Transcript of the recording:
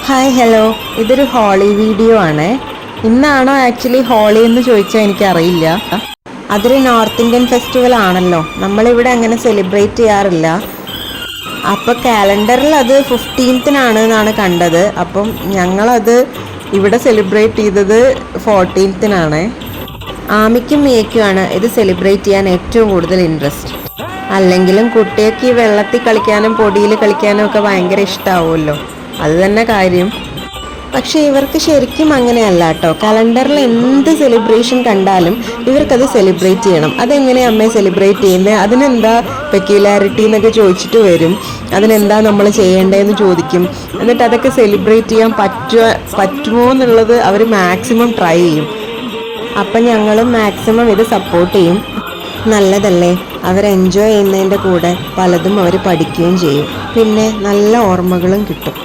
Hi hello, ഇതൊരു holy video ആണ്. ഇന്നാണോ actually holy എന്ന് ചോദിച്ചാൽ എനിക്കറിയില്ല. അതൊരു നോർത്ത് ഇന്ത്യൻ ഫെസ്റ്റിവൽ ആണല്ലോ, നമ്മളിവിടെ അങ്ങനെ സെലിബ്രേറ്റ് ചെയ്യാറില്ല. അപ്പോൾ കാലണ്ടറിൽ അത് 15-നാണ് എന്നാണ് കണ്ടത്. അപ്പം ഞങ്ങളത് ഇവിടെ സെലിബ്രേറ്റ് ചെയ്തത് 14-നാണ്. ആമിക്കും മിയയ്ക്കുമാണ് ഇത് സെലിബ്രേറ്റ് ചെയ്യാൻ ഏറ്റവും കൂടുതൽ ഇൻട്രസ്റ്റ്. അല്ലെങ്കിലും കുട്ടിയൊക്കെ ഈ വെള്ളത്തിൽ കളിക്കാനും പൊടിയിൽ കളിക്കാനും ഒക്കെ ഭയങ്കര ഇഷ്ടമാവുമല്ലോ, അത് തന്നെ കാര്യം. പക്ഷെ ഇവർക്ക് ശരിക്കും അങ്ങനെയല്ല കേട്ടോ. കലണ്ടറിൽ എന്ത് സെലിബ്രേഷൻ കണ്ടാലും ഇവർക്കത് സെലിബ്രേറ്റ് ചെയ്യണം. അതെങ്ങനെയാണ് അമ്മയെ സെലിബ്രേറ്റ് ചെയ്യുന്നത്, അതിനെന്താ പെക്യുലാരിറ്റി എന്നൊക്കെ ചോദിച്ചിട്ട് വരും. അതിനെന്താ നമ്മൾ ചെയ്യേണ്ടതെന്ന് ചോദിക്കും. എന്നിട്ട് അതൊക്കെ സെലിബ്രേറ്റ് ചെയ്യാൻ പറ്റുമോ എന്നുള്ളത് അവർ മാക്സിമം ട്രൈ ചെയ്യും. അപ്പം ഞങ്ങളും മാക്സിമം ഇത് സപ്പോർട്ട് ചെയ്യും. നല്ലതല്ലേ, അവർ എൻജോയ് ചെയ്യുന്നതിൻ്റെ കൂടെ പലതും അവർ പഠിക്കുകയും ചെയ്യും. പിന്നെ നല്ല ഓർമ്മകളും കിട്ടും.